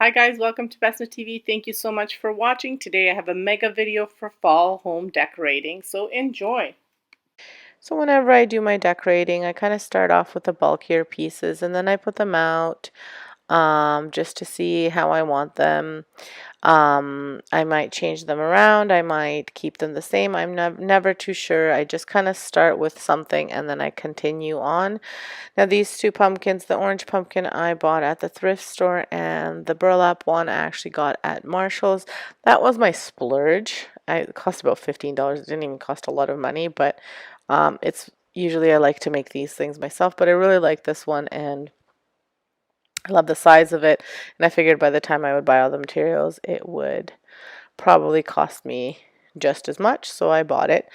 Hi guys, welcome to Besna TV. Thank you so much for watching. Today I have a mega video for fall home decorating, so enjoy. So whenever I do my decorating, I kind of start off with the bulkier pieces and then I put them out just to see how I want them. I might change them around. I might keep them the same. I'm never too sure. I just kind of start with something and then I continue on. Now these two pumpkins, the orange pumpkin I bought at the thrift store and the burlap one I actually got at Marshall's. That was my splurge. It cost about $15. It didn't even cost a lot of money, but it's usually I like to make these things myself, but I really like this one and I love the size of it, and I figured by the time I would buy all the materials, it would probably cost me just as much, so I bought it.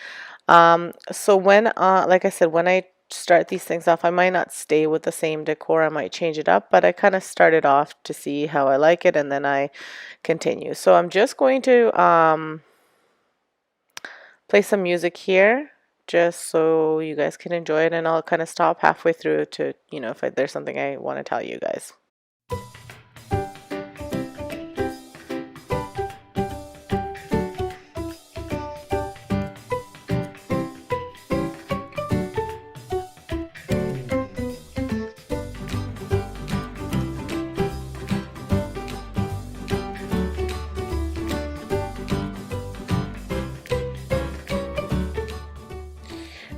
So when, like I said, when I start these things off, I might not stay with the same decor. I might change it up, but I kind of started off to see how I like it, and then I continue. So I'm just going to play some music here just so you guys can enjoy it, and I'll kind of stop halfway through to, if there's something I want to tell you guys.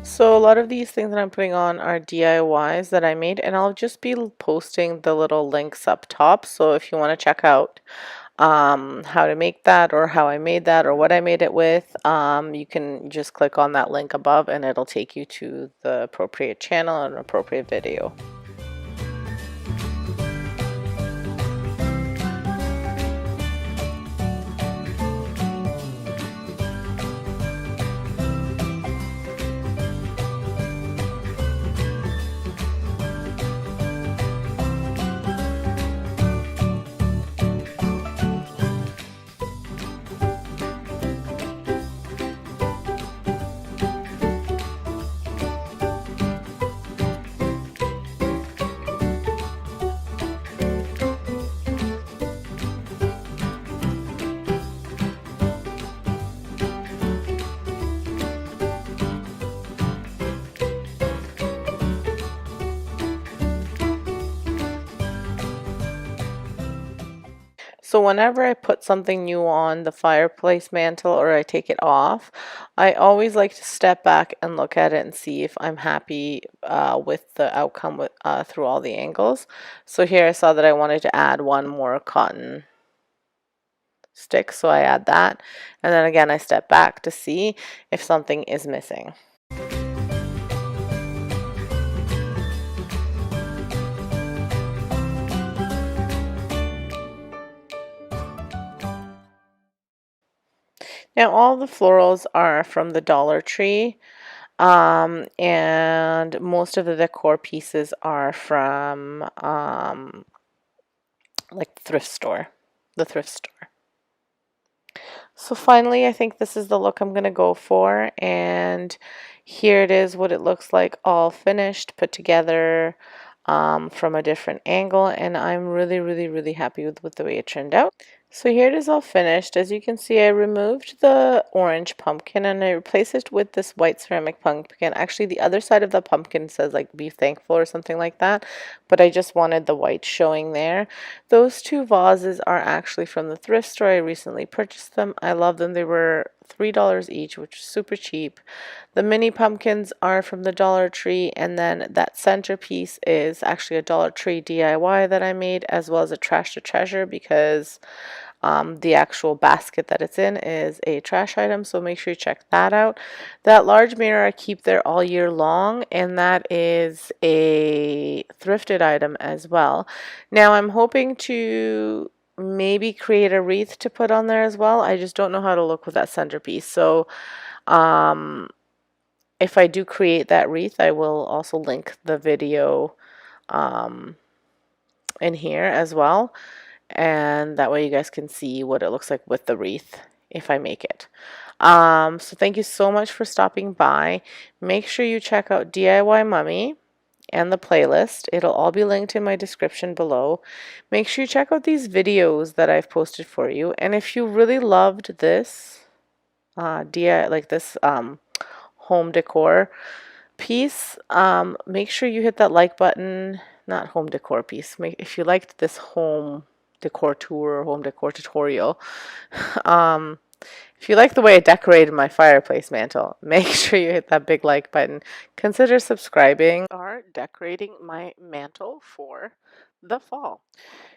So a lot of these things that I'm putting on are DIYs that I made, and I'll just be posting the little links up top. So if you want to check out how to make that or how I made that or what I made it with, you can just click on that link above and it'll take you to the appropriate channel and appropriate video. So whenever I put something new on the fireplace mantle or I take it off, I always like to step back and look at it and see if I'm happy with the outcome through all the angles. So here I saw that I wanted to add one more cotton stick, so I add that. And then again, I step back to see if something is missing. Now all the florals are from the Dollar Tree, and most of the decor pieces are from like the thrift store. So finally, I think this is the look I'm going to go for, and here it is what it looks like all finished, put together from a different angle, and I'm really happy with the way it turned out. So here it is all finished. As you can see, I removed the orange pumpkin and I replaced it with this white ceramic pumpkin. Actually, the other side of the pumpkin says like be thankful or something like that, but I just wanted the white showing there. Those two vases are actually from the thrift store. I recently purchased them. I love them. They were $3 each, which is super cheap. The mini pumpkins are from the Dollar Tree, and then that centerpiece is actually a Dollar Tree DIY that I made, as well as a trash to treasure, because the actual basket that it's in is a trash item, so make sure you check that out. That large mirror I keep there all year long, and that is a thrifted item as well. Now I'm hoping to maybe create a wreath to put on there as well. I just don't know how to look with that centerpiece. So if I do create that wreath, I will also link the video in here as well, and that way you guys can see what it looks like with the wreath if I make it. So thank you so much for stopping by. Make sure you check out DIY Mummy and the playlist. It'll all be linked in my description below. Make sure you check out these videos that I've posted for you. And if you really loved this like this home decor piece, make sure you hit that like button. Not home decor piece. If you liked this home decor tour, home decor tutorial, um, if you like the way I decorated my fireplace mantle, make sure you hit that big like button. Consider subscribing or decorating my mantle for the fall.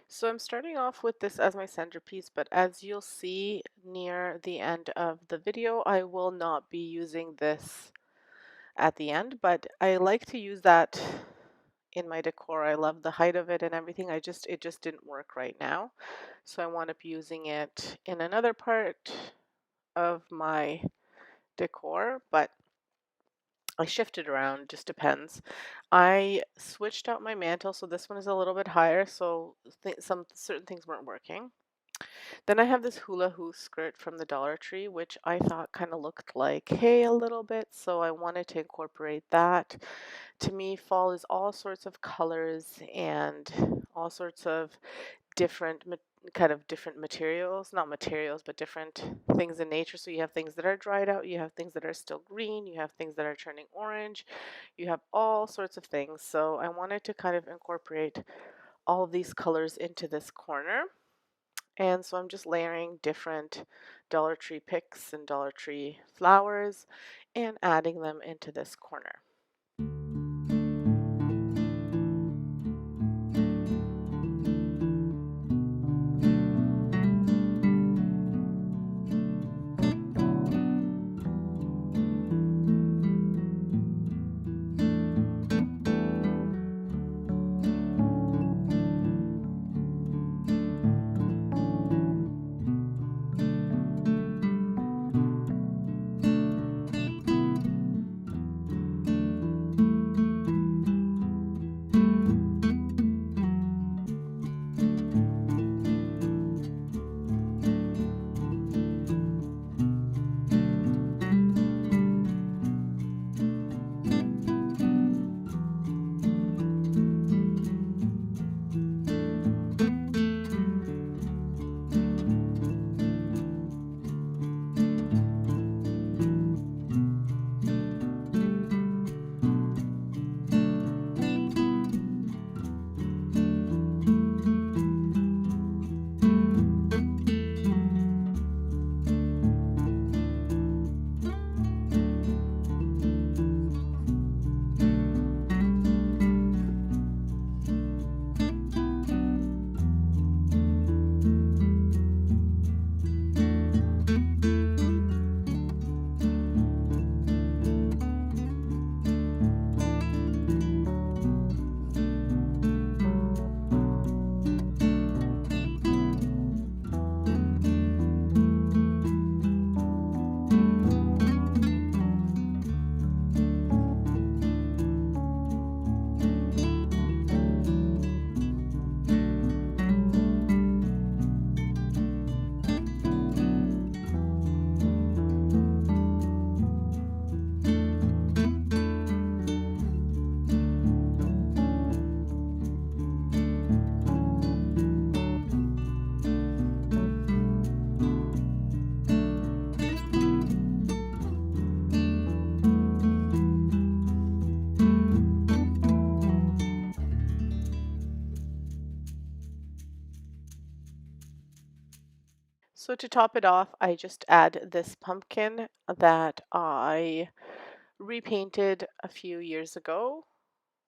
So I'm starting off with this as my centerpiece, but as you'll see near the end of the video, I will not be using this at the end, but I like to use that in my decor. I love the height of it and everything. It just didn't work right now. So I wound up using it in another part of my decor, but I shifted around, just depends. I switched out my mantle, so this one is a little bit higher, so some certain things weren't working. Then I have this hula hoop skirt from the Dollar Tree, which I thought kind of looked like hay a little bit, so I wanted to incorporate that. To me, fall is all sorts of colors and all sorts of different different materials, not materials, but different things in nature. So you have things that are dried out, you have things that are still green, you have things that are turning orange, you have all sorts of things. So I wanted to kind of incorporate all of these colors into this corner. And so I'm just layering different Dollar Tree picks and Dollar Tree flowers and adding them into this corner. So to top it off, I just add this pumpkin that I repainted a few years ago,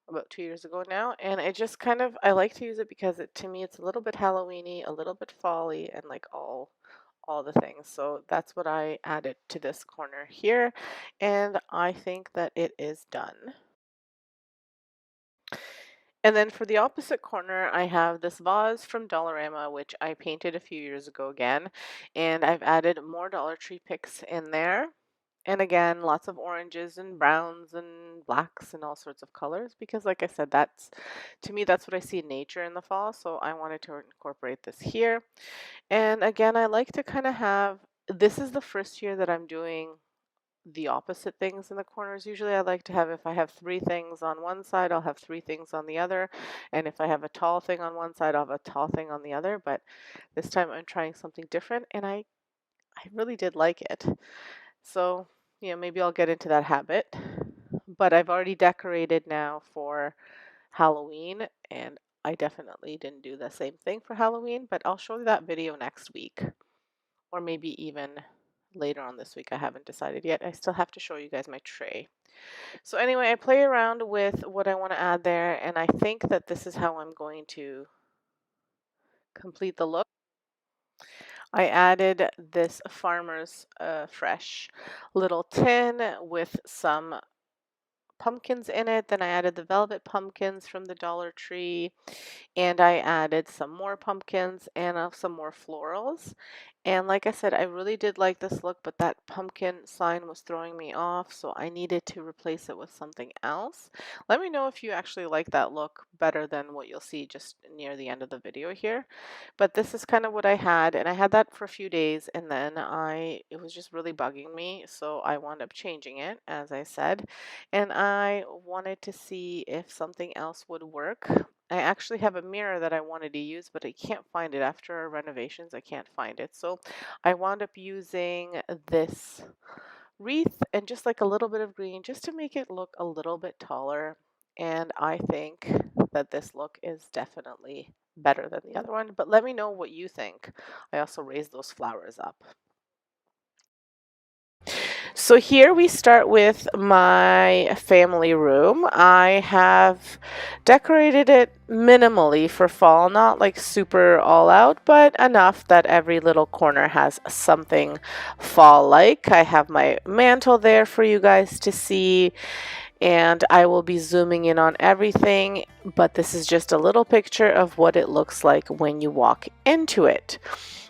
about 2 years ago now, and I just I like to use it because to me it's a little bit Halloweeny, a little bit fall-y, and like all the things. So that's what I added to this corner here, and I think that it is done. And then for the opposite corner, I have this vase from Dollarama, which I painted a few years ago again, and I've added more Dollar Tree picks in there. And again, lots of oranges and browns and blacks and all sorts of colors because like I said, that's to me that's what I see in nature in the fall, so I wanted to incorporate this here. And again, I like to kind of have this is the first year that I'm doing the opposite things in the corners. Usually I like to have, if I have 3 things on one side, I'll have 3 things on the other. And if I have a tall thing on one side, I'll have a tall thing on the other. But this time I'm trying something different, and I really did like it. So, maybe I'll get into that habit. But I've already decorated now for Halloween, and I definitely didn't do the same thing for Halloween, but I'll show you that video next week, or maybe even later on this week. I haven't decided yet. I still have to show you guys my tray. So anyway, I play around with what I want to add there, and I think that this is how I'm going to complete the look. I added this Farmer's Fresh little tin with some pumpkins in it. Then I added the velvet pumpkins from the Dollar Tree, and I added some more pumpkins and some more florals. And like I said, I really did like this look, but that pumpkin sign was throwing me off, so I needed to replace it with something else. Let me know if you actually like that look better than what you'll see just near the end of the video here. But this is kind of what I had, and I had that for a few days, and then it was just really bugging me, so I wound up changing it, as I said, and I wanted to see if something else would work. I actually have a mirror that I wanted to use, but I can't find it. After our renovations, I can't find it. So I wound up using this wreath and just like a little bit of green just to make it look a little bit taller. And I think that this look is definitely better than the other one. But let me know what you think. I also raised those flowers up. So here we start with my family room. I have decorated it minimally for fall, not like super all out, but enough that every little corner has something fall-like. I have my mantle there for you guys to see, and I will be zooming in on everything, but this is just a little picture of what it looks like when you walk into it.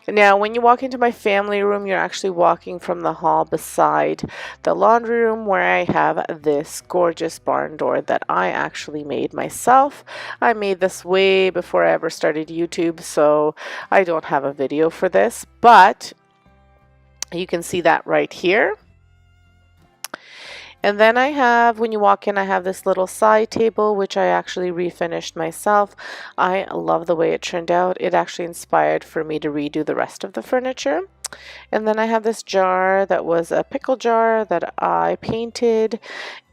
Now, when you walk into my family room, you're actually walking from the hall beside the laundry room, where I have this gorgeous barn door that I actually made myself. I made this way before I ever started YouTube, so I don't have a video for this, but you can see that right here. And then I have, when you walk in, I have this little side table, which I actually refinished myself. I love the way it turned out. It actually inspired for me to redo the rest of the furniture. And then I have this jar that was a pickle jar that I painted,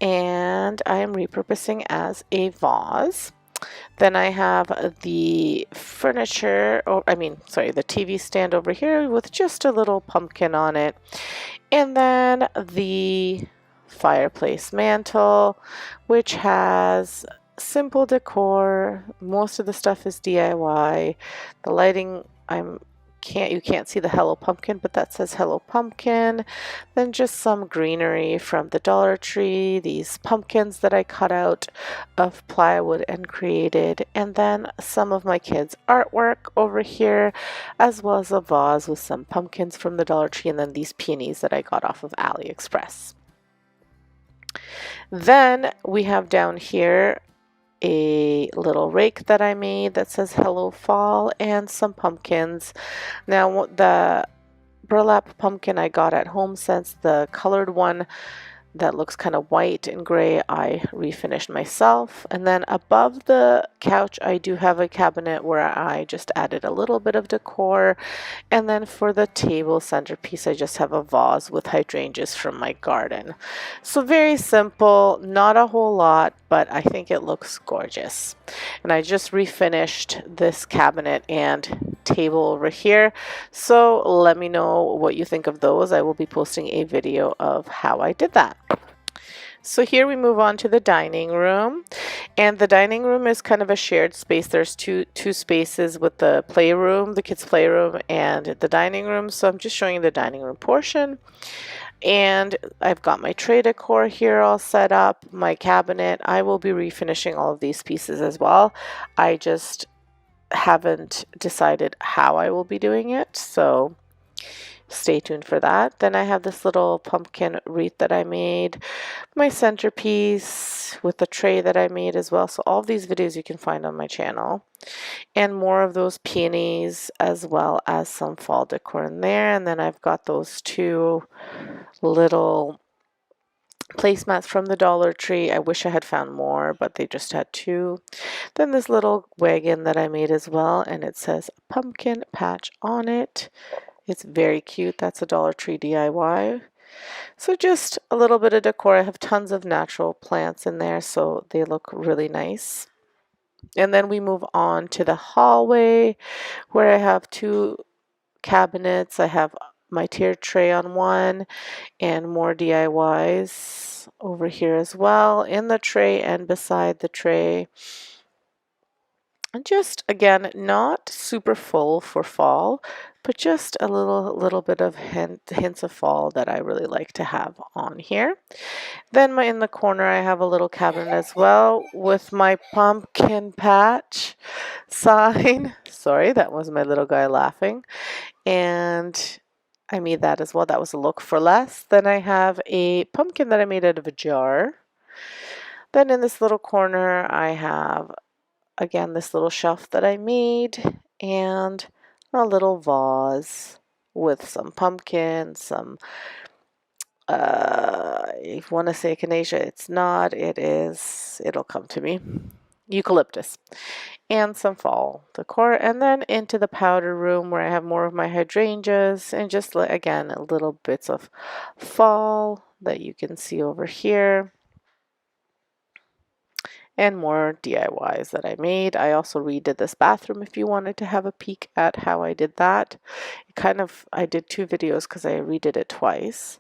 and I am repurposing as a vase. Then I have the furniture, the TV stand over here with just a little pumpkin on it. And then the fireplace mantle, which has simple decor. Most of the stuff is DIY. The lighting, you can't see the Hello Pumpkin, but that says Hello Pumpkin. Then just some greenery from the Dollar Tree, these pumpkins that I cut out of plywood and created, and then some of my kids' artwork over here, as well as a vase with some pumpkins from the Dollar Tree, and then these peonies that I got off of AliExpress. Then we have down here a little rake that I made that says Hello Fall, and some pumpkins. Now the burlap pumpkin I got at Home Sense, the colored one that looks kind of white and gray, I refinished myself. And then above the couch I do have a cabinet where I just added a little bit of decor. And then for the table centerpiece, I just have a vase with hydrangeas from my garden. So very simple, not a whole lot, but I think it looks gorgeous. And I just refinished this cabinet and table over here. So let me know what you think of those. I will be posting a video of how I did that. So here we move on to the dining room, and the dining room is kind of a shared space. There's two spaces with the playroom, the kids' playroom, and the dining room. So I'm just showing you the dining room portion. And I've got my tray decor here all set up, my cabinet. I will be refinishing all of these pieces as well. I just haven't decided how I will be doing it, so stay tuned for that. Then I have this little pumpkin wreath that I made, my centerpiece with the tray that I made as well. So all of these videos you can find on my channel, and more of those peonies as well as some fall decor in there. And then I've got those two little placemats from the Dollar Tree. I wish I had found more, but they just had 2. Then this little wagon that I made as well, and it says pumpkin patch on it. It's very cute. That's a Dollar Tree DIY. So just a little bit of decor. I have tons of natural plants in there, so they look really nice. And then we move on to the hallway where I have 2 cabinets. I have my tier tray on one and more DIYs over here as well in the tray and beside the tray. And just again, not super full for fall, but just a little bit of hints of fall that I really like to have on here. Then in the corner I have a little cabinet as well with my pumpkin patch sign. Sorry, that was my little guy laughing. And I made that as well. That was a look for less. Then I have a pumpkin that I made out of a jar. Then in this little corner I have again this little shelf that I made and a little vase with some pumpkins, some I want to say echinacea. It's not. It is. It'll come to me. Eucalyptus. And some fall decor. And then into the powder room where I have more of my hydrangeas and just again little bits of fall that you can see over here. And more DIYs that I made. I also redid this bathroom if you wanted to have a peek at how I did that. I did 2 videos because I redid it twice.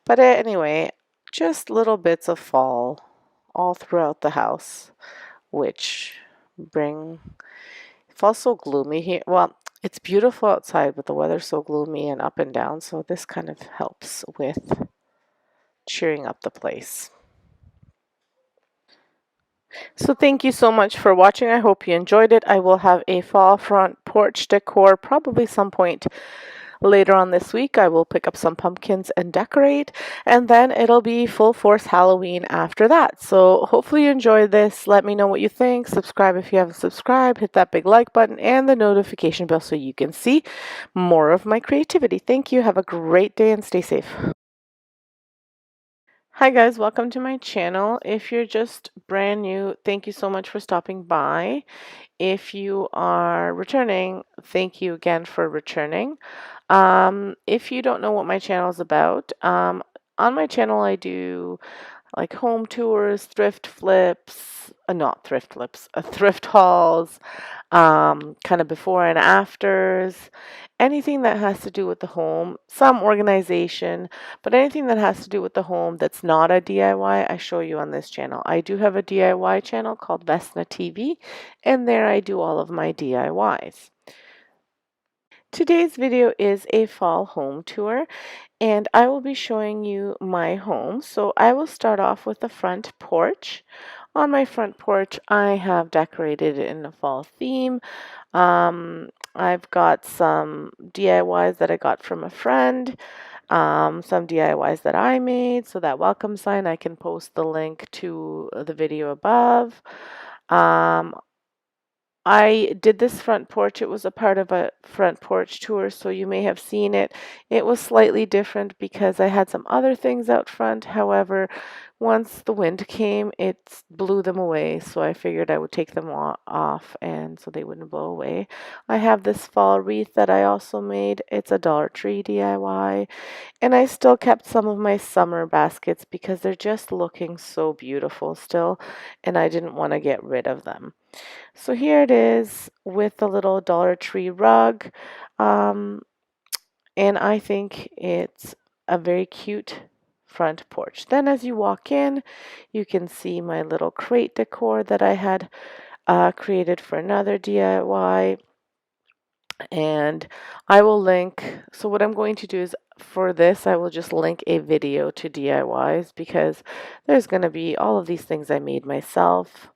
But anyway, just little bits of fall all throughout the house, which fall's so gloomy here. Well, it's beautiful outside, but the weather's so gloomy and up and down, so this kind of helps with cheering up the place. So thank you so much for watching. I hope you enjoyed it. I will have a fall front porch decor probably some point later on this week. I will pick up some pumpkins and decorate, and then it'll be full force Halloween after that. So hopefully you enjoyed this. Let me know what you think. Subscribe if you haven't subscribed. Hit that big like button and the notification bell so you can see more of my creativity. Thank you. Have a great day and stay safe. Hi guys, welcome to my channel. If you're just brand new, thank you so much for stopping by. If you are returning, thank you again for returning. If you don't know what my channel is about, on my channel I do like home tours, thrift flips, not thrift flips, thrift hauls, kind of before and afters, anything that has to do with the home, some organization, but anything that has to do with the home that's not a DIY, I show you on this channel. I do have a DIY channel called Vesna TV, and there I do all of my DIYs. Today's video is a fall home tour, and I will be showing you my home. So I will start off with the front porch. On my front porch, I have decorated it in a fall theme. I've got some DIYs that I got from a friend, some DIYs that I made. So that welcome sign, I can post the link to the video above. I did this front porch. It was a part of a front porch tour, so you may have seen it. It was slightly different because I had some other things out front. However, once the wind came, it blew them away, so I figured I would take them off and so they wouldn't blow away. I have this fall wreath that I also made. It's a Dollar Tree DIY, and I still kept some of my summer baskets because they're just looking so beautiful still, and I didn't want to get rid of them. So here it is with the little Dollar Tree rug. And I think it's a very cute front porch. Then as you walk in, you can see my little crate decor that I had created for another DIY. And I will link, so what I'm going to do is for this, I will just link a video to DIYs because there's going to be all of these things I made myself.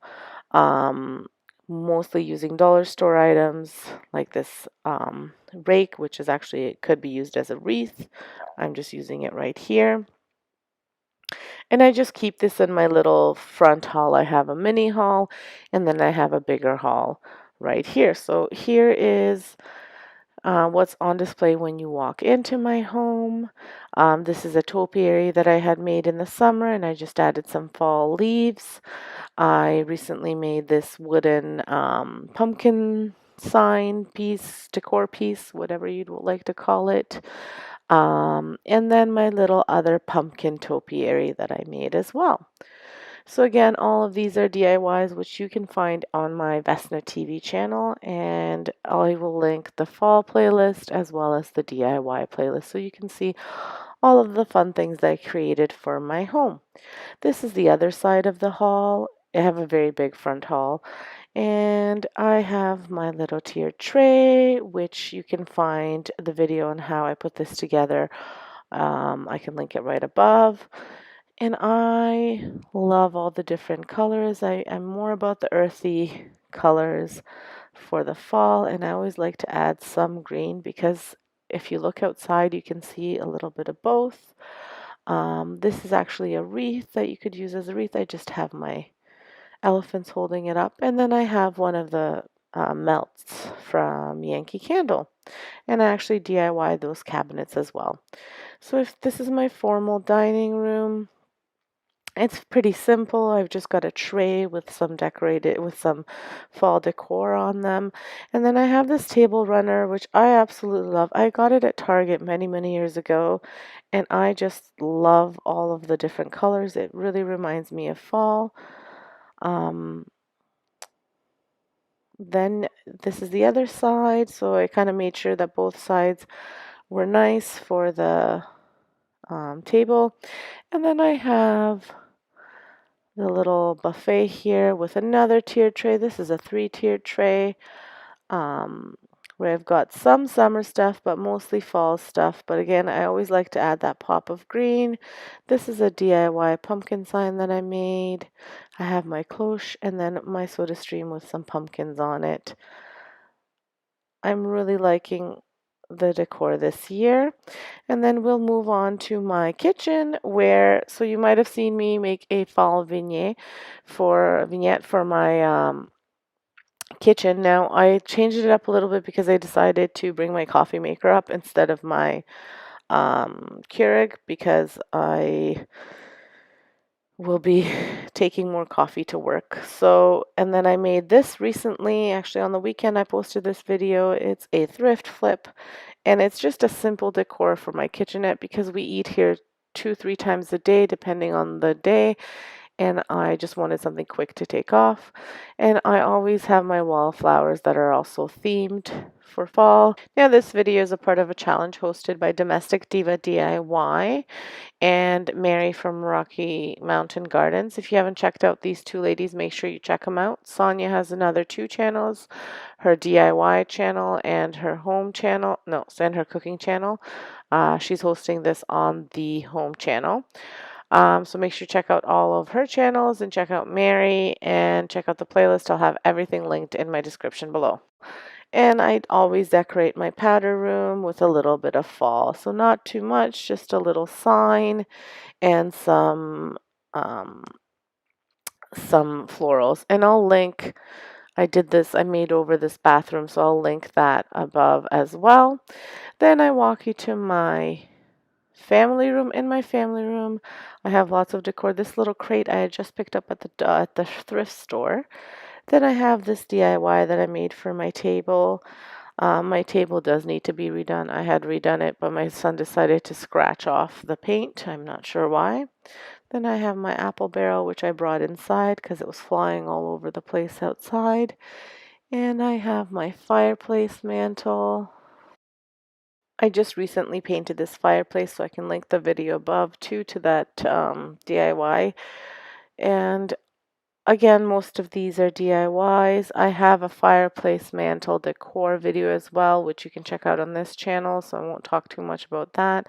Mostly using dollar store items like this rake, which is actually, it could be used as a wreath. I'm just using it right here. And I just keep this in my little front hall. I have a mini hall and then I have a bigger hall right here. So here is what's on display when you walk into my home. This is a topiary that I had made in the summer, and I just added some fall leaves. I recently made this wooden pumpkin sign piece, decor piece, whatever you'd like to call it. And then my little other pumpkin topiary that I made as well. So again, all of these are DIYs, which you can find on my Vesna TV channel, and I will link the fall playlist as well as the DIY playlist so you can see all of the fun things that I created for my home. This is the other side of the hall. I have a very big front hall, and I have my little tiered tray, which you can find the video on how I put this together. I can link it right above. And I love all the different colors. I'm more about the earthy colors for the fall, and I always like to add some green because if you look outside, you can see a little bit of both. This is actually a wreath that you could use as a wreath. I just have my elephants holding it up, and then I have one of the melts from Yankee Candle, and I actually DIY those cabinets as well. So if this is my formal dining room, it's pretty simple. I've just got a tray with some fall decor on them. And then I have this table runner, which I absolutely love. I got it at Target many, many years ago, and I just love all of the different colors. It really reminds me of fall. Um, then this is the other side, so I kind of made sure that both sides were nice for the table. And then I have the little buffet here with another tiered tray. This is a 3-tiered tray um, where I've got some summer stuff, but mostly fall stuff. But again, I always like to add that pop of green. This is a DIY pumpkin sign that I made. I have my cloche and then my soda stream with some pumpkins on it. I'm really liking the decor this year. And then we'll move on to my kitchen so you might have seen me make a fall vignette for my kitchen. Now I changed it up a little bit because I decided to bring my coffee maker up instead of my Keurig because I will be taking more coffee to work. So, and then I made this recently, actually on the weekend I posted this video. It's a thrift flip, and it's just a simple decor for my kitchenette because we eat here 2-3 times a day depending on the day, and I just wanted something quick to take off. And I always have my wallflowers that are also themed for fall. Now this video is a part of a challenge hosted by Domestic Diva DIY and Mary from Rocky Mountain Gardens. If you haven't checked out these two ladies, make sure you check them out. Sonia has another 2 channels, her DIY channel and her home channel, no, and her cooking channel. She's hosting this on the home channel. So make sure you check out all of her channels and check out Mary and check out the playlist. I'll have everything linked in my description below. And I'd always decorate my powder room with a little bit of fall. So not too much, just a little sign and um, some florals. And I'll link, I made over this bathroom, so I'll link that above as well. Then I walk you to my family room. In my family room, I have lots of decor. This little crate I had just picked up at the thrift store. Then I have this DIY that I made for my table. My table does need to be redone. I had redone it, but my son decided to scratch off the paint. I'm not sure why. Then I have my apple barrel, which I brought inside because it was flying all over the place outside. And I have my fireplace mantle. I just recently painted this fireplace, so I can link the video above too to that DIY. And again, most of these are DIYs. I have a fireplace mantle decor video as well, which you can check out on this channel, so I won't talk too much about that.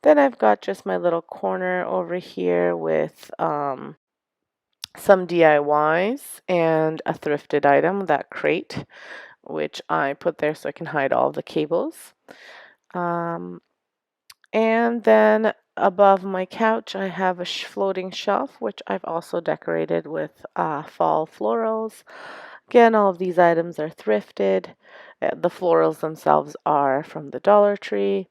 Then I've got just my little corner over here with some DIYs and a thrifted item, that crate, which I put there so I can hide all the cables. And then above my couch, I have a floating shelf, which I've also decorated with fall florals. Again, all of these items are thrifted. The florals themselves are from the Dollar Tree.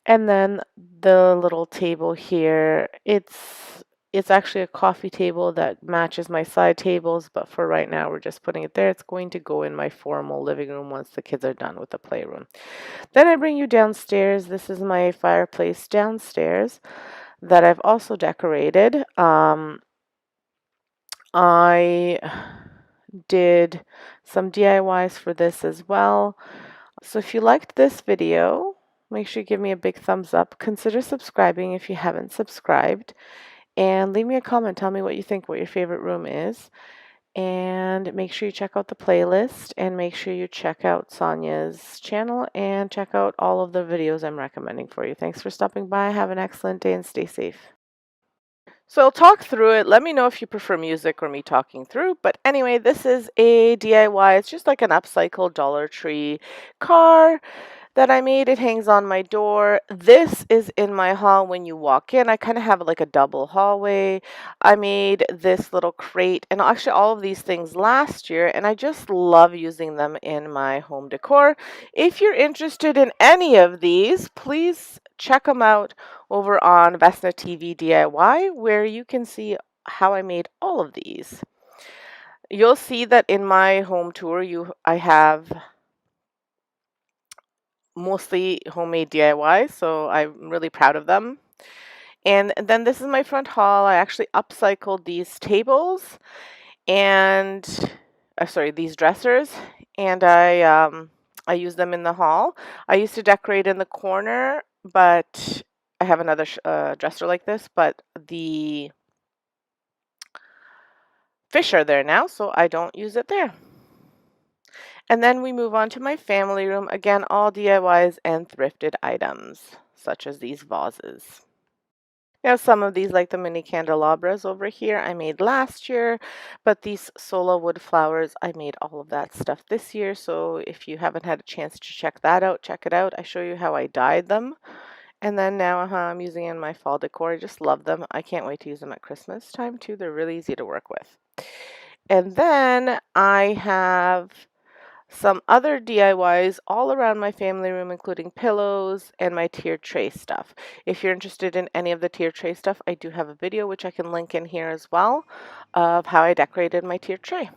And then the little table here, it's actually a coffee table that matches my side tables, but for right now we're just putting it there. It's going to go in my formal living room once the kids are done with the playroom. Then I bring you downstairs. This is my fireplace downstairs that I've also decorated. I did some DIYs for this as well. So if you liked this video, make sure you give me a big thumbs up. Consider subscribing if you haven't subscribed. And leave me a comment. Tell me what you think, what your favorite room is. And make sure you check out the playlist and make sure you check out Sonia's channel and check out all of the videos I'm recommending for you. Thanks for stopping by. Have an excellent day and stay safe. So I'll talk through it. Let me know if you prefer music or me talking through. But anyway, this is a DIY. It's just like an upcycled Dollar Tree car that I made. It hangs on my door. This is in my hall when you walk in. I kind of have like a double hallway. I made this little crate and actually all of these things last year, and I just love using them in my home decor. If you're interested in any of these, please check them out over on Vesna TV DIY, where you can see how I made all of these. You'll see that in my home tour, I have mostly homemade DIY, so I'm really proud of them. And then this is my front hall. I actually upcycled these tables and, sorry, these dressers, and I use them in the hall. I used to decorate in the corner, but I have another dresser like this, but the fish are there now, so I don't use it there. And then we move on to my family room. Again, all DIYs and thrifted items, such as these vases. Now, some of these, like the mini candelabras over here, I made last year, but these solo wood flowers, I made all of that stuff this year. So if you haven't had a chance to check that out, check it out. I show you how I dyed them. And then now I'm using in my fall decor. I just love them. I can't wait to use them at Christmas time too. They're really easy to work with. And then I have some other DIYs all around my family room, including pillows and my tier tray stuff. If you're interested in any of the tier tray stuff, I do have a video which I can link in here as well of how I decorated my tier tray.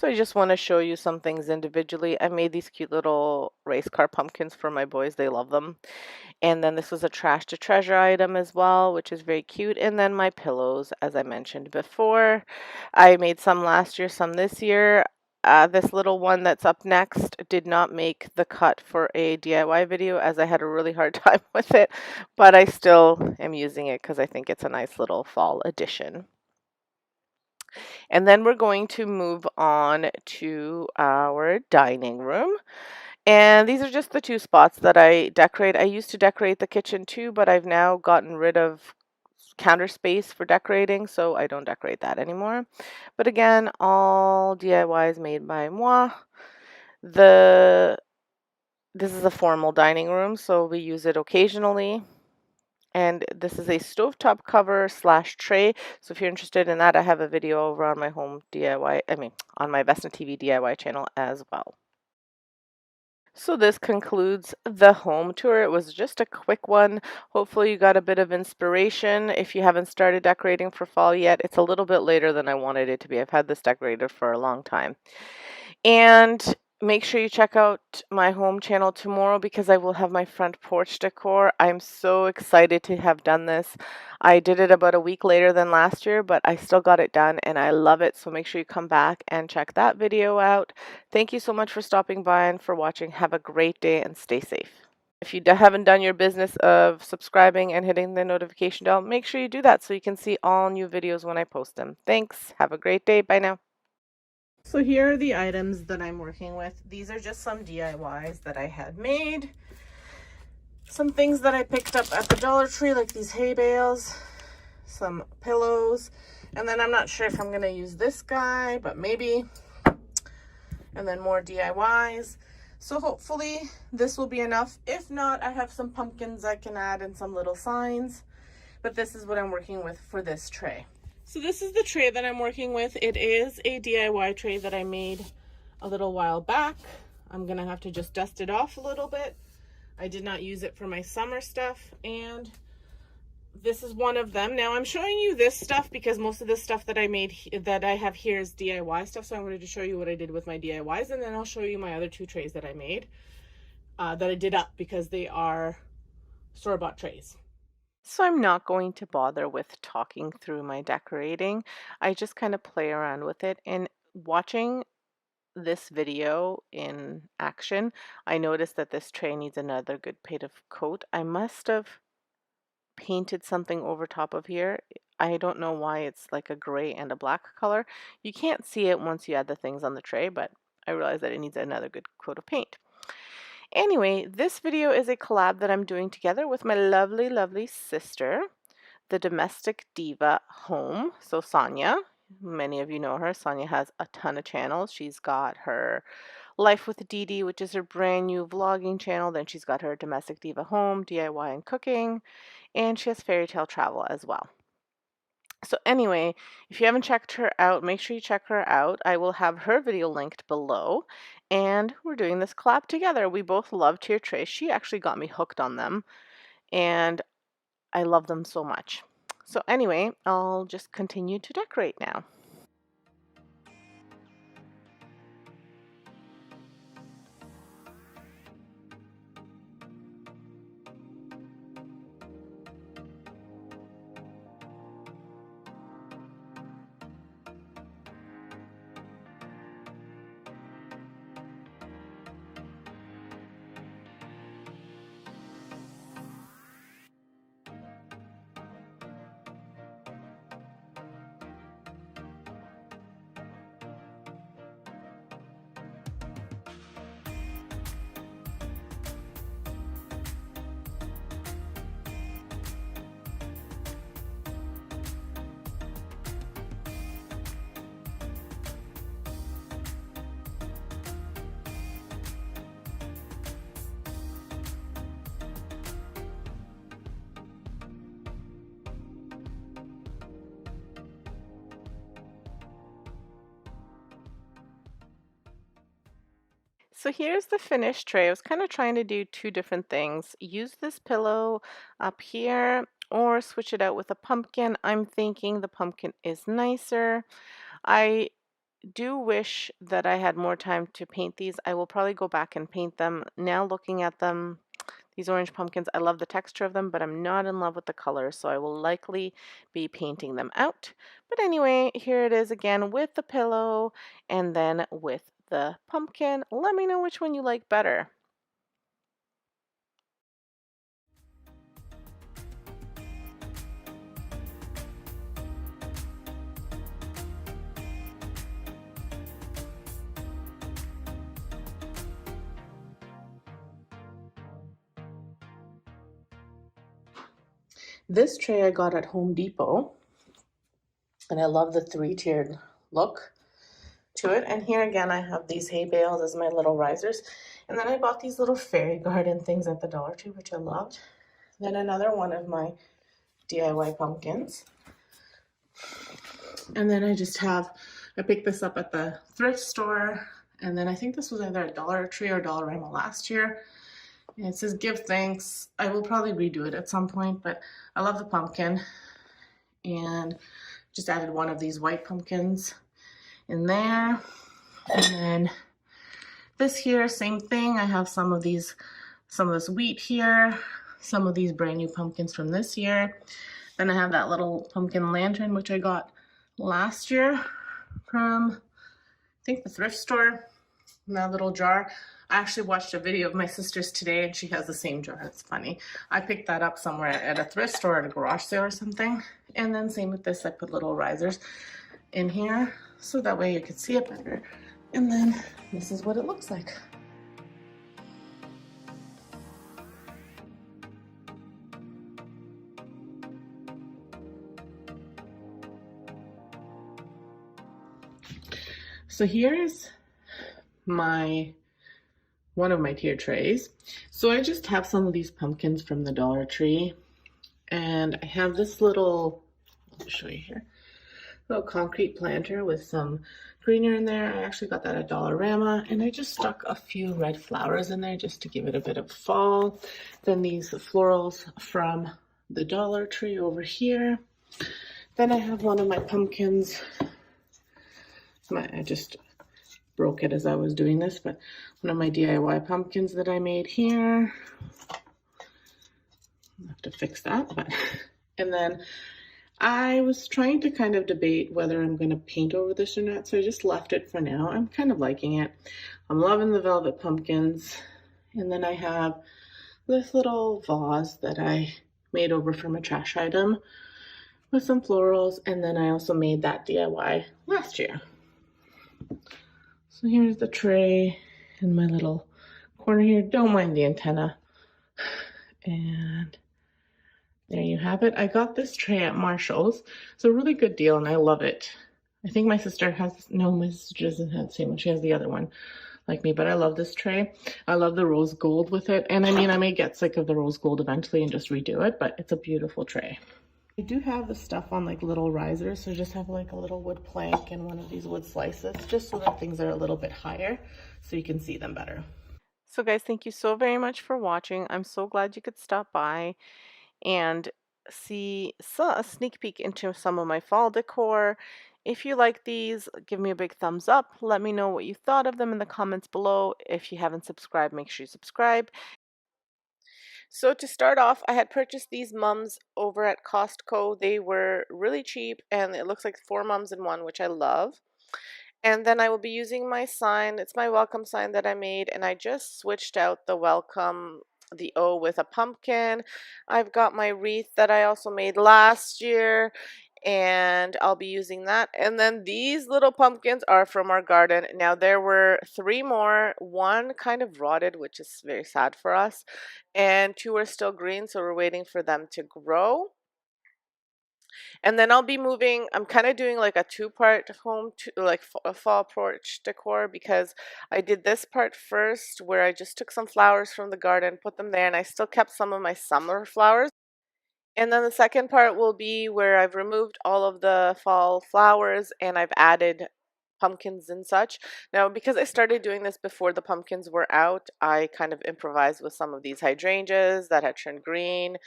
So I just want to show you some things individually. I made these cute little race car pumpkins for my boys. They love them. And then this was a trash to treasure item as well, which is very cute. And then my pillows, as I mentioned before. I made some last year, some this year. This little one that's up next did not make the cut for a DIY video as I had a really hard time with it, but I still am using it because I think it's a nice little fall addition. And then we're going to move on to our dining room. And these are just the two spots that I decorate. I used to decorate the kitchen too, but I've now gotten rid of counter space for decorating, so I don't decorate that anymore. But again, all DIYs made by moi. This is a formal dining room, so we use it occasionally. And this is a stovetop cover slash tray. So if you're interested in that, I have a video over on my home DIY, on my Vesna TV DIY channel as well. So this concludes the home tour. It was just a quick one. Hopefully you got a bit of inspiration. If you haven't started decorating for fall yet, it's a little bit later than I wanted it to be. I've had this decorated for a long time. And make sure you check out my home channel tomorrow because I will have my front porch decor. I'm so excited to have done this. I did it about a week later than last year, but I still got it done and I love it. So make sure you come back and check that video out. Thank you so much for stopping by and for watching. Have a great day and stay safe. If you haven't done your business of subscribing and hitting the notification bell, make sure you do that so you can see all new videos when I post them. Thanks. Have a great day. Bye now. So here are the items that I'm working with. These are just some DIYs that I had made. Some things that I picked up at the Dollar Tree, like these hay bales, some pillows, and then I'm not sure if I'm gonna use this guy, but maybe, and then more DIYs. So hopefully this will be enough. If not, I have some pumpkins I can add and some little signs, but this is what I'm working with for this tray. So this is the tray that I'm working with. It is a DIY tray that I made a little while back. I'm gonna have to just dust it off a little bit. I did not use it for my summer stuff, and this is one of them. Now I'm showing you this stuff because most of the stuff that I made that I have here is DIY stuff. So I'm going to show you what I did with my DIYs, and then I'll show you my other two trays that I made that I did up because they are store-bought trays. So I'm not going to bother with talking through my decorating. I just kind of play around with it, and watching this video in action, I noticed that this tray needs another good coat. I must have painted something over top of here. I don't know why it's like a gray and a black color. You can't see it once you add the things on the tray, but I realized that it needs another good coat of paint. Anyway, this video is a collab that I'm doing together with my lovely, lovely sister, the domestic diva home. So Sonia, many of you know her. Sonia has a ton of channels. She's got her Life with Dee Dee, which is her brand new vlogging channel. Then she's got her domestic diva home, DIY and cooking, and she has fairy tale travel as well. So anyway, if you haven't checked her out, make sure you check her out. I will have her video linked below. And we're doing this collab together. We both love tier trays. She actually got me hooked on them, and I love them so much. So anyway, I'll just continue to decorate now. So here's the finished tray. I was kind of trying to do two different things. Use this pillow up here or switch it out with a pumpkin. I'm thinking the pumpkin is nicer. I do wish that I had more time to paint these. I will probably go back and paint them. Now looking at them, these orange pumpkins, I love the texture of them, but I'm not in love with the color, so I will likely be painting them out. But anyway, here it is again with the pillow and then with the pumpkin. Let me know which one you like better. This tray I got at Home Depot, and I love the three-tiered look to it. And here again, I have these hay bales as my little risers. And then I bought these little fairy garden things at the Dollar Tree, which I loved. Then another one of my DIY pumpkins. And then I picked this up at the thrift store. And then I think this was either a Dollar Tree or Dollarama last year. And it says give thanks. I will probably redo it at some point, but I love the pumpkin. And just added one of these white pumpkins in there. And then this here, same thing. I have some of this wheat here, some of these brand new pumpkins from this year. Then I have that little pumpkin lantern, which I got last year from, I think, the thrift store, in that little jar. I actually watched a video of my sister's today, and she has the same jar. It's funny. I picked that up somewhere at a thrift store at a garage sale or something. And then same with this, I put little risers in here so that way you could see it better. And then this is what it looks like. So here's one of my tier trays. So I just have some of these pumpkins from the Dollar Tree, and I have this little, I'll show you here, little concrete planter with some greener in there. I actually got that at Dollarama, and I just stuck a few red flowers in there just to give it a bit of fall. Then these florals from the Dollar Tree over here. Then I have one of my pumpkins. I just broke it as I was doing this, but one of my DIY pumpkins that I made here. I'll have to fix that, but and then I was trying to kind of debate whether I'm going to paint over this or not, so I just left it for now. I'm kind of liking it. I'm loving the velvet pumpkins. And then I have this little vase that I made over from a trash item with some florals, and then I also made that DIY last year. So here's the tray in my little corner here. Don't mind the antenna. And there you have it. I got this tray at Marshall's. It's a really good deal, and I love it. I think my sister has, no, my sister doesn't have the same one. She has the other one like me, but I love this tray. I love the rose gold with it. And I mean, I may get sick of the rose gold eventually and just redo it, but it's a beautiful tray. I do have the stuff on like little risers, so just have like a little wood plank and one of these wood slices, just so that things are a little bit higher so you can see them better. So guys, thank you so very much for watching. I'm so glad you could stop by and see a sneak peek into some of my fall decor. If you like these, give me a big thumbs up. Let me know what you thought of them in the comments below. If you haven't subscribed, make sure you subscribe. So to start off, I had purchased these mums over at Costco. They were really cheap, and it looks like 4 mums in one, which I love. And then I will be using my sign. It's my welcome sign that I made, and I just switched out the welcome, the O with a pumpkin. I've got my wreath that I also made last year, and I'll be using that. And then these little pumpkins are from our garden. Now there were 3 more. One kind of rotted, which is very sad for us, and 2 are still green, so we're waiting for them to grow. And then I'll be moving. I'm kind of doing like a 2-part home, like a fall porch decor, because I did this part first where I just took some flowers from the garden, put them there, and I still kept some of my summer flowers. And then the second part will be where I've removed all of the fall flowers and I've added pumpkins and such. Now, because I started doing this before the pumpkins were out, I kind of improvised with some of these hydrangeas that had turned green,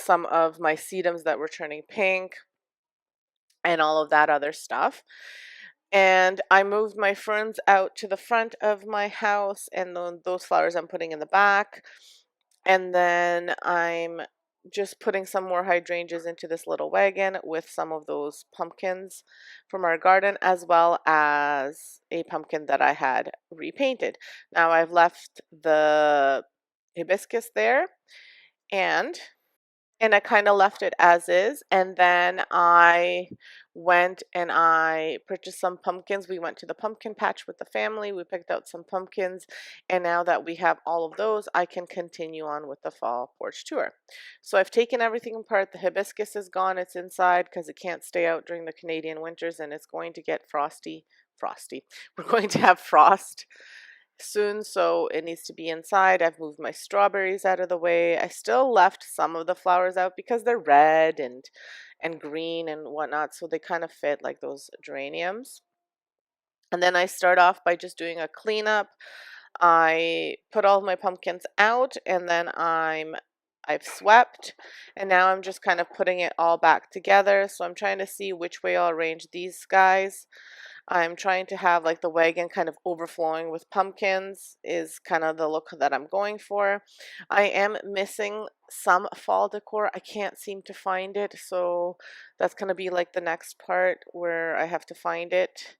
some of my sedums that were turning pink, and all of that other stuff. And I moved my ferns out to the front of my house, and those flowers I'm putting in the back. And then I'm just putting some more hydrangeas into this little wagon with some of those pumpkins from our garden, as well as a pumpkin that I had repainted. Now I've left the hibiscus there, and I kind of left it as is. And then I went and I purchased some pumpkins. We went to the pumpkin patch with the family. We picked out some pumpkins. And now that we have all of those, I can continue on with the fall porch tour. So I've taken everything apart. The hibiscus is gone. It's inside because it can't stay out during the Canadian winters, and it's going to get frosty. Frosty. We're going to have frost soon, so it needs to be inside. I've moved my strawberries out of the way. I still left some of the flowers out because they're red and green and whatnot, so they kind of fit like those geraniums. And then I start off by just doing a cleanup. I put all of my pumpkins out, and then I've swept, and now I'm just kind of putting it all back together. So I'm trying to see which way I'll arrange these guys. I'm trying to have like the wagon kind of overflowing with pumpkins is kind of the look that I'm going for. I am missing some fall decor. I can't seem to find it, so that's going to be like the next part where I have to find it.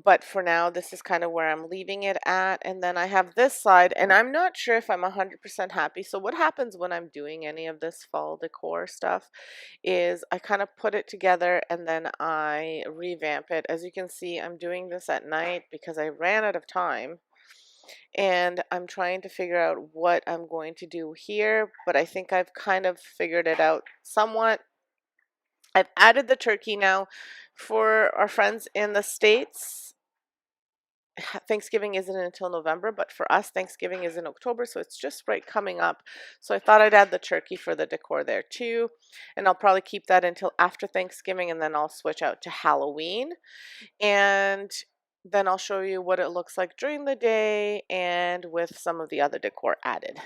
But for now, this is kind of where I'm leaving it at. And then I have this side, and I'm not sure if I'm 100% happy. So what happens when I'm doing any of this fall decor stuff is I kind of put it together and then I revamp it. As you can see, I'm doing this at night because I ran out of time. And I'm trying to figure out what I'm going to do here. But I think I've kind of figured it out somewhat. I've added the turkey now for our friends in the States. Thanksgiving isn't until November, but for us, Thanksgiving is in October, so it's just right coming up. So I thought I'd add the turkey for the decor there too, and I'll probably keep that until after Thanksgiving, and then I'll switch out to Halloween, and then I'll show you what it looks like during the day and with some of the other decor added.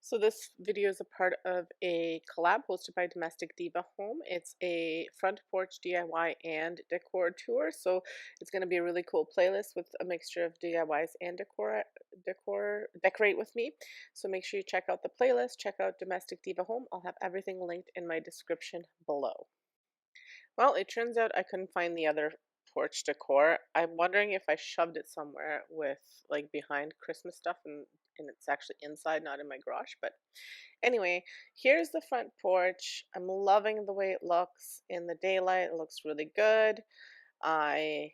So this video is a part of a collab hosted by Domestic Diva Home. It's a front porch DIY and decor tour. So it's going to be a really cool playlist with a mixture of DIYs and decorate with me. So make sure you check out the playlist, check out Domestic Diva Home. I'll have everything linked in my description below. Well, it turns out I couldn't find the other porch decor. I'm wondering if I shoved it somewhere with like behind Christmas stuff, and it's actually inside, not in my garage. But anyway, here's the front porch. I'm loving the way it looks in the daylight. It looks really good. I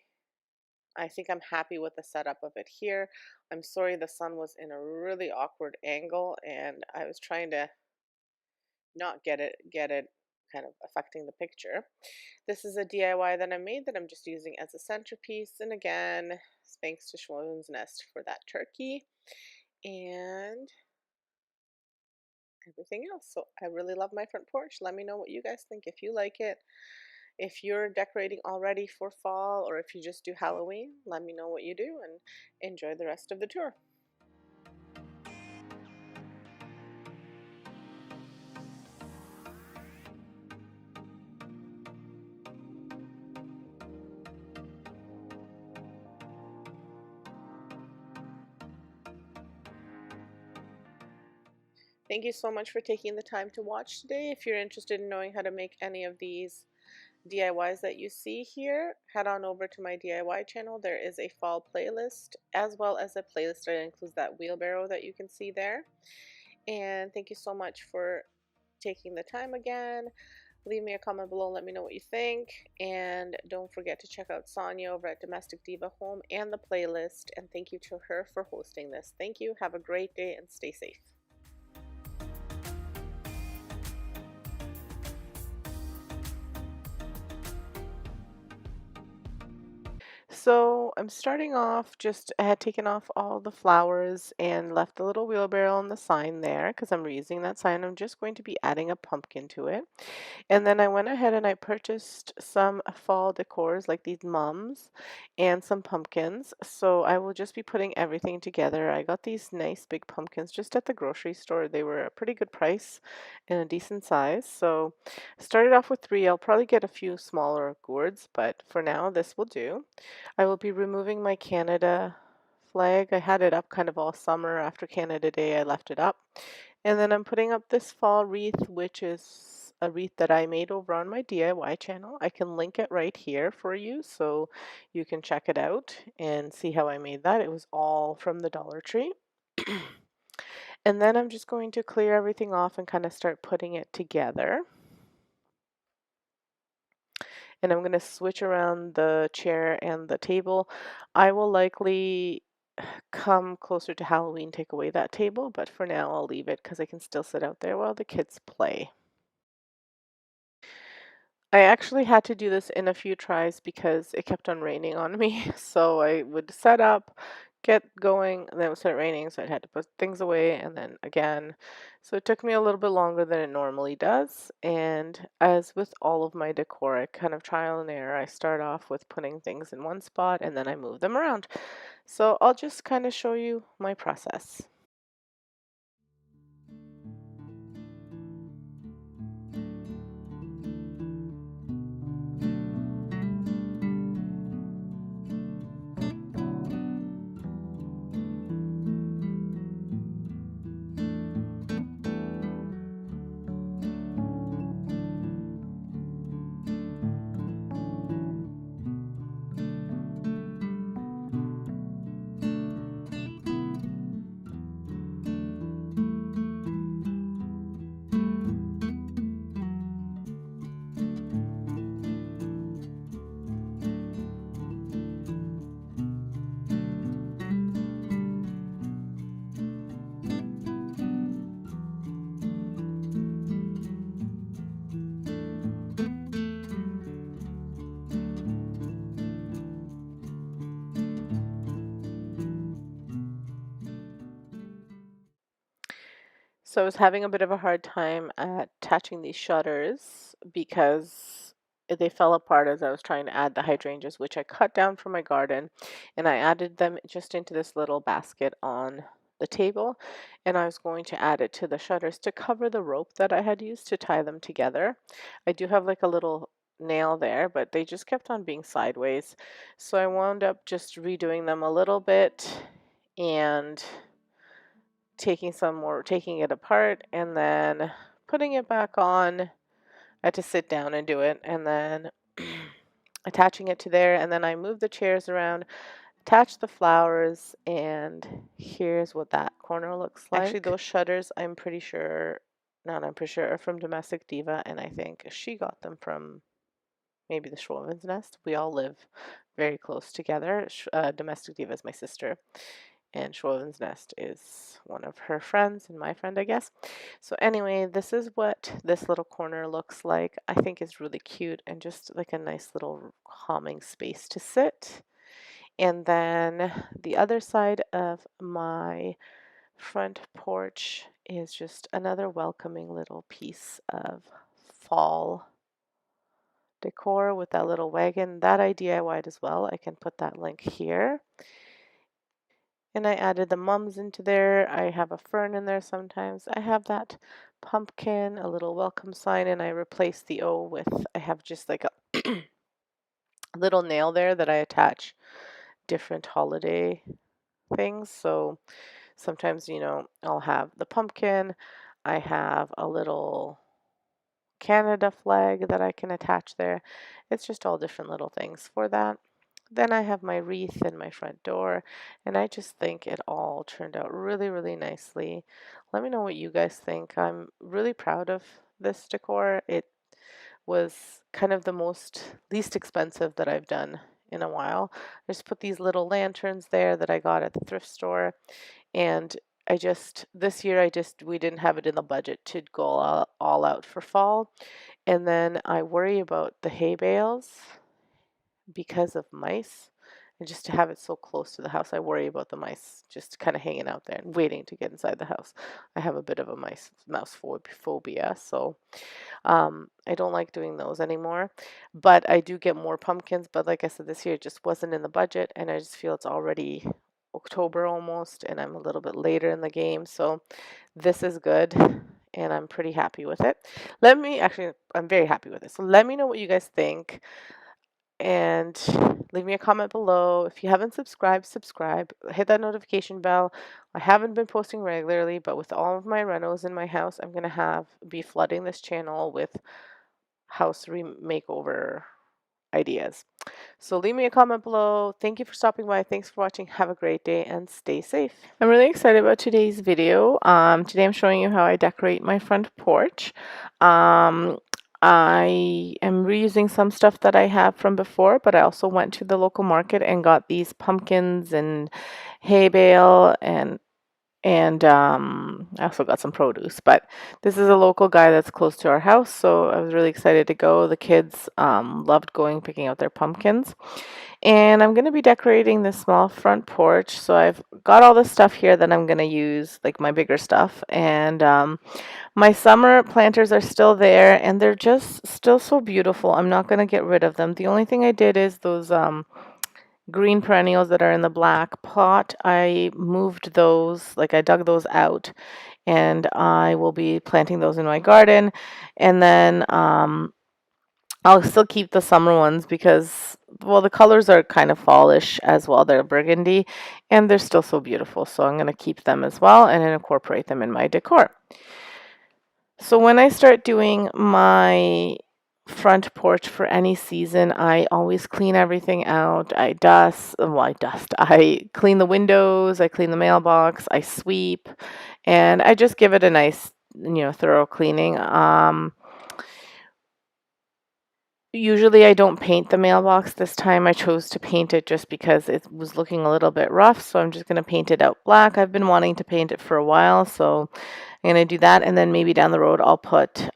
I think I'm happy with the setup of it here. I'm sorry the sun was in a really awkward angle, and I was trying to not get it kind of affecting the picture. This is a DIY that I made that I'm just using as a centerpiece, and again, thanks to Schmoon's Nest for that turkey and everything else. So I really love my front porch. Let me know what you guys think, if you like it. If you're decorating already for fall, or if you just do Halloween, let me know what you do, and enjoy the rest of the tour. Thank you so much for taking the time to watch today. If you're interested in knowing how to make any of these DIYs that you see here, head on over to my DIY channel. There is a fall playlist, as well as a playlist that includes that wheelbarrow that you can see there. And thank you so much for taking the time again. Leave me a comment below and let me know what you think. And don't forget to check out Sonia over at Domestic Diva Home and the playlist. And thank you to her for hosting this. Thank you. Have a great day and stay safe. So So I'm starting off I had taken off all the flowers and left the little wheelbarrow and the sign there because I'm reusing that sign. I'm just going to be adding a pumpkin to it. And then I went ahead and I purchased some fall decors like these mums and some pumpkins. So I will just be putting everything together. I got these nice big pumpkins just at the grocery store. They were a pretty good price and a decent size. So I started off with three. I'll probably get a few smaller gourds, but for now this will do. I will be removing my Canada flag. I had it up kind of all summer. After Canada Day, I left it up. And then I'm putting up this fall wreath, which is a wreath that I made over on my DIY channel. I can link it right here for you so you can check it out and see how I made that. It was all from the Dollar Tree. And then I'm just going to clear everything off and kind of start putting it together. And I'm going to switch around the chair and the table. I will likely come closer to Halloween, take away that table, but for now I'll leave it because I can still sit out there while the kids play. I actually had to do this in a few tries because it kept on raining on me. So I would set up, get going, and then it would start raining, so I had to put things away and then again. So it took me a little bit longer than it normally does. And as with all of my decor, I kind of trial and error. I start off with putting things in one spot and then I move them around. So I'll just kind of show you my process. So I was having a bit of a hard time attaching these shutters because they fell apart as I was trying to add the hydrangeas, which I cut down from my garden, and I added them just into this little basket on the table, and I was going to add it to the shutters to cover the rope that I had used to tie them together. I do have like a little nail there, but they just kept on being sideways. So I wound up just redoing them a little bit and taking it apart and then putting it back on. I had to sit down and do it and then attaching it to there, and then I moved the chairs around, attached the flowers, and here's what that corner looks like. Actually, those shutters, I'm pretty sure are from Domestic Diva, and I think she got them from maybe the Schwoven's Nest. We all live very close together. Domestic Diva is my sister, and Schwoven's Nest is one of her friends and my friend, I guess. So anyway, this is what this little corner looks like. I think it's really cute and just like a nice little calming space to sit. And then the other side of my front porch is just another welcoming little piece of fall decor with that little wagon that I DIY'd as well. I can put that link here. And I added the mums into there. I have a fern in there sometimes. I have that pumpkin, a little welcome sign, and I replaced the O with, I have just like a little nail there that I attach different holiday things. So sometimes, I'll have the pumpkin. I have a little Canada flag that I can attach there. It's just all different little things for that. Then I have my wreath in my front door, and I just think it all turned out really, really nicely. Let me know what you guys think. I'm really proud of this decor. It was kind of the least expensive that I've done in a while. I just put these little lanterns there that I got at the thrift store, and this year we didn't have it in the budget to go all out for fall. And then I worry about the hay bales because of mice And just to have it so close to the house, I worry about the mice just kind of hanging out there and waiting to get inside the house. I have a bit of a mouse phobia, so I don't like doing those anymore. But I do get more pumpkins. But like I said, this year it just wasn't in the budget, and I just feel it's already October almost, and I'm a little bit later in the game. So this is good, and I'm pretty happy with it. I'm very happy with it. So let me know what you guys think, and leave me a comment below. If you haven't subscribed, subscribe. Hit that notification bell. I haven't been posting regularly, but with all of my renos in my house, I'm gonna be flooding this channel with house makeover ideas. So leave me a comment below. Thank you for stopping by. Thanks for watching. Have a great day and stay safe. I'm really excited about today's video. Today I'm showing you how I decorate my front porch. I am reusing some stuff that I have from before, but I also went to the local market and got these pumpkins and hay bale, and I also got some produce. But this is a local guy that's close to our house, so I was really excited to go. The kids loved picking out their pumpkins. And I'm going to be decorating this small front porch. So I've got all this stuff here that I'm going to use, like my bigger stuff. And my summer planters are still there, and they're just still so beautiful. I'm not going to get rid of them. The only thing I did is those green perennials that are in the black pot. I moved those, like I dug those out, and I will be planting those in my garden. And then I'll still keep the summer ones because, well, the colors are kind of fallish as well. They're burgundy, and they're still so beautiful. So I'm going to keep them as well and incorporate them in my decor. So when I start doing my front porch for any season, I always clean everything out. I clean the windows, I clean the mailbox, I sweep, and I just give it a nice, thorough cleaning. Usually I don't paint the mailbox. This time I chose to paint it just because it was looking a little bit rough, so I'm just going to paint it out black. I've been wanting to paint it for a while, so I'm going to do that, and then maybe down the road I'll put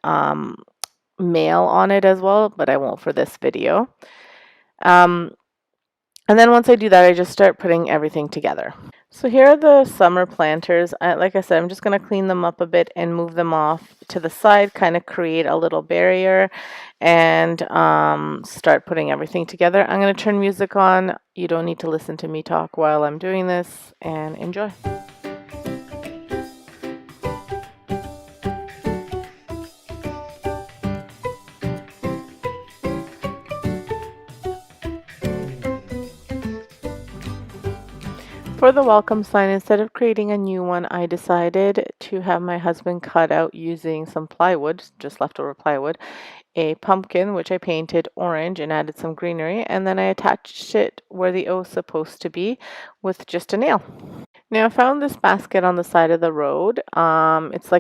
mail on it as well, but I won't for this video. And then once I do that, I just start putting everything together. So here are the summer planters. Like I said, I'm just going to clean them up a bit and move them off to the side, kind of create a little barrier, and start putting everything together. I'm going to turn music on. You don't need to listen to me talk while I'm doing this, and enjoy. For the welcome sign, instead of creating a new one, I decided to have my husband cut out using some plywood, just leftover plywood, a pumpkin, which I painted orange and added some greenery, and then I attached it where the O is supposed to be with just a nail. Now I found this basket on the side of the road. It's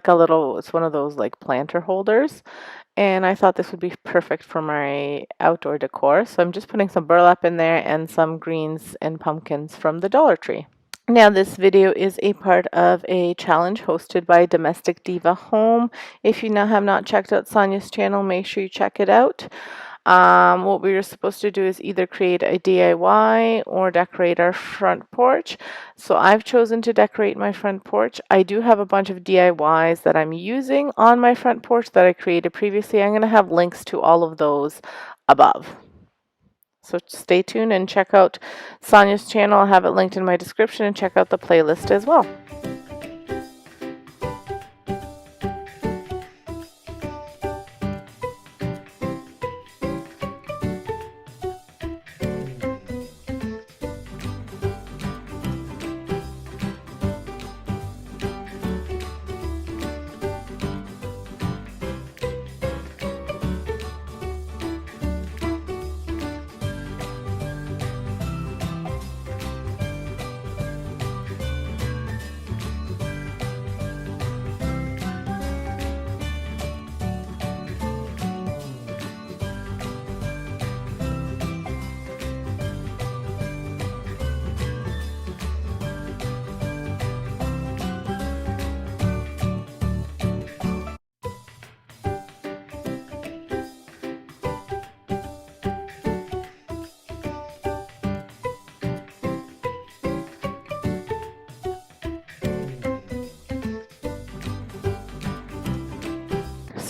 one of those like planter holders. And I thought this would be perfect for my outdoor decor. So I'm just putting some burlap in there and some greens and pumpkins from the Dollar Tree. Now this video is a part of a challenge hosted by Domestic Diva Home. If you have not checked out Sonia's channel, make sure you check it out. What we were supposed to do is either create a DIY or decorate our front porch. So I've chosen to decorate my front porch. I do have a bunch of DIYs that I'm using on my front porch that I created previously. I'm going to have links to all of those above. So stay tuned and check out Sonia's channel. I'll have it linked in my description, and check out the playlist as well.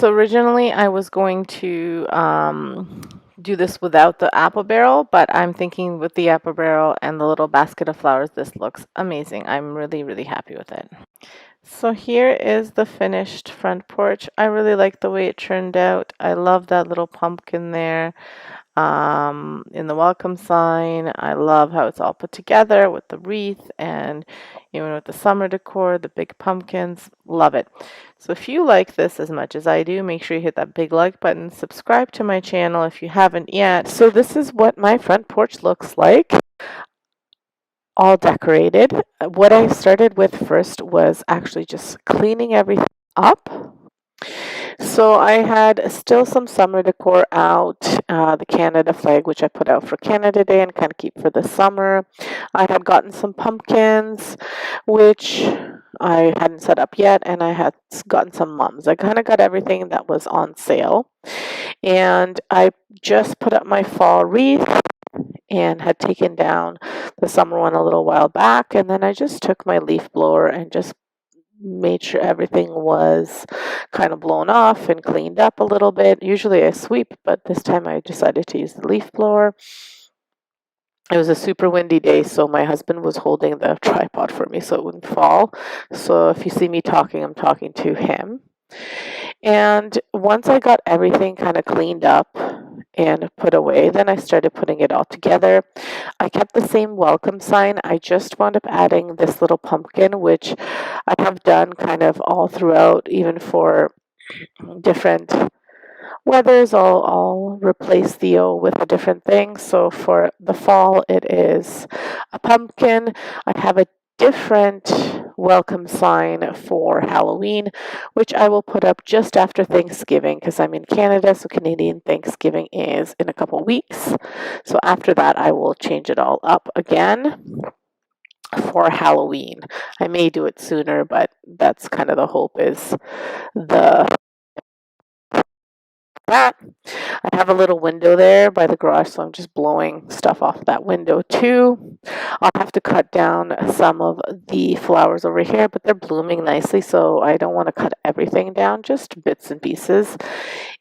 So originally I was going to do this without the apple barrel, but I'm thinking with the apple barrel and the little basket of flowers, this looks amazing. I'm really, really happy with it. So here is the finished front porch. I really like the way it turned out. I love that little pumpkin there in the welcome sign. I love how it's all put together with the wreath and even with the summer decor, the big pumpkins. Love it. So if you like this as much as I do, make sure you hit that big like button. Subscribe to my channel if you haven't yet. So this is what my front porch looks like, all decorated. What I started with first was actually just cleaning everything up. So I had still some summer decor out, the Canada flag, which I put out for Canada Day and kind of keep for the summer. I had gotten some pumpkins, which I hadn't set up yet, and I had gotten some mums. I kind of got everything that was on sale. And I just put up my fall wreath and had taken down the summer one a little while back. And then I just took my leaf blower and just made sure everything was kind of blown off and cleaned up a little bit. Usually I sweep, but this time I decided to use the leaf blower. It was a super windy day, so my husband was holding the tripod for me so it wouldn't fall. So if you see me talking, I'm talking to him. And once I got everything kind of cleaned up and put away, then I started putting it all together. I kept the same welcome sign. I just wound up adding this little pumpkin, which I have done kind of all throughout, even for different weathers. I'll replace Theo with a different thing. So for the fall, it is a pumpkin. I have a different welcome sign for Halloween, which I will put up just after Thanksgiving because I'm in Canada, so Canadian Thanksgiving is in a couple weeks. So after that, I will change it all up again for Halloween. I may do it sooner, but that's kind of the hope is the that. I have a little window there by the garage, so I'm just blowing stuff off that window too. I'll have to cut down some of the flowers over here, but they're blooming nicely, so I don't want to cut everything down, just bits and pieces.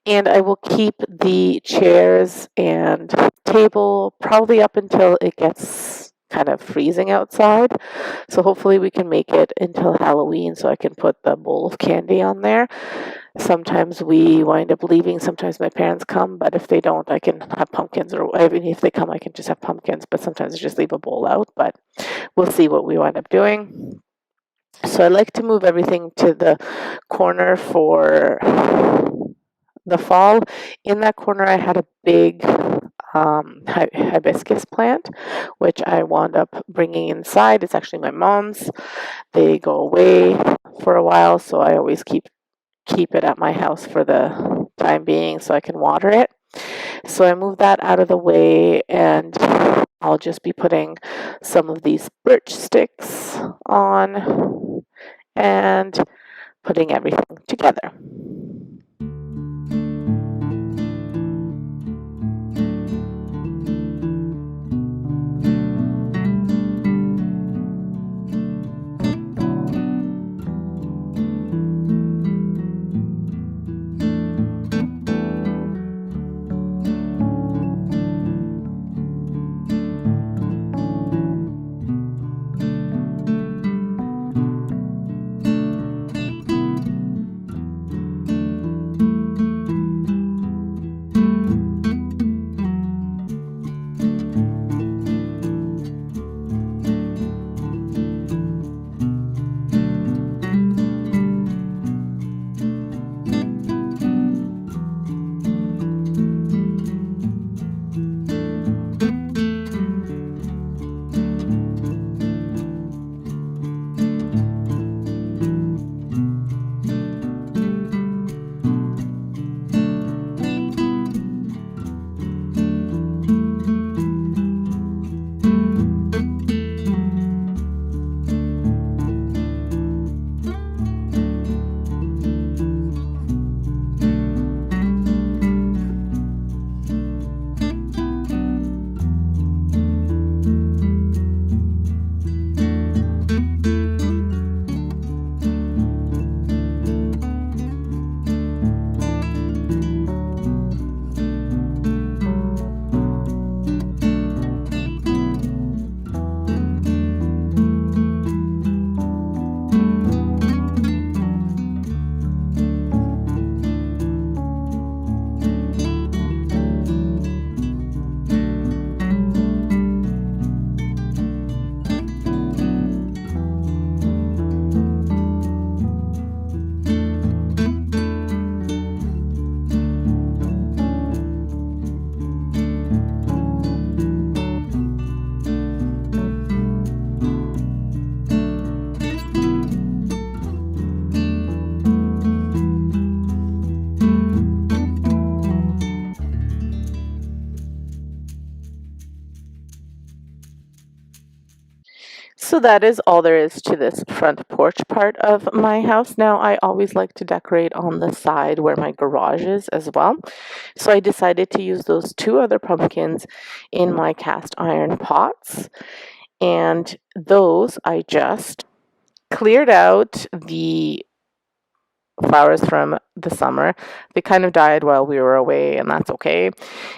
And I will keep the chairs and table probably up until it gets kind of freezing outside. So hopefully we can make it until Halloween so I can put the bowl of candy on there. Sometimes we wind up leaving, sometimes my parents come, but if they don't, I can have pumpkins, or even if they come, I can just have pumpkins, but sometimes I just leave a bowl out, but we'll see what we wind up doing. So I like to move everything to the corner for the fall. In that corner, I had a big hibiscus plant, which I wound up bringing inside. It's actually my mom's. They go away for a while, so I always keep it at my house for the time being so I can water it. So I moved that out of the way, and I'll just be putting some of these birch sticks on and putting everything together. So that is all there is to this front porch part of my house. Now, I always like to decorate on the side where my garage is as well. So I decided to use those two other pumpkins in my cast iron pots. And those I just cleared out the flowers from the summer. They kind of died while we were away, and that's okay.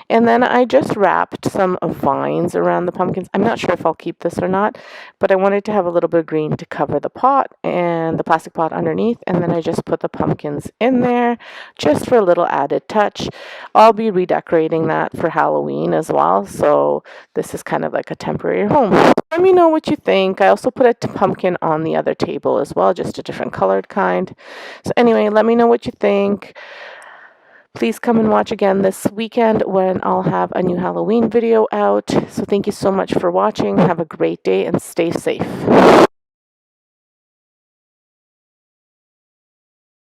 And then I just wrapped some vines around the pumpkins. I'm not sure if I'll keep this or not, but I wanted to have a little bit of green to cover the pot and the plastic pot underneath. And then I just put the pumpkins in there just for a little added touch. I'll be redecorating that for Halloween as well. So this is kind of like a temporary home. Let me know what you think. I also put a pumpkin on the other table as well, just a different colored kind. So anyway, let me know what you think. Please come and watch again this weekend when I'll have a new Halloween video out. So thank you so much for watching. Have a great day and stay safe.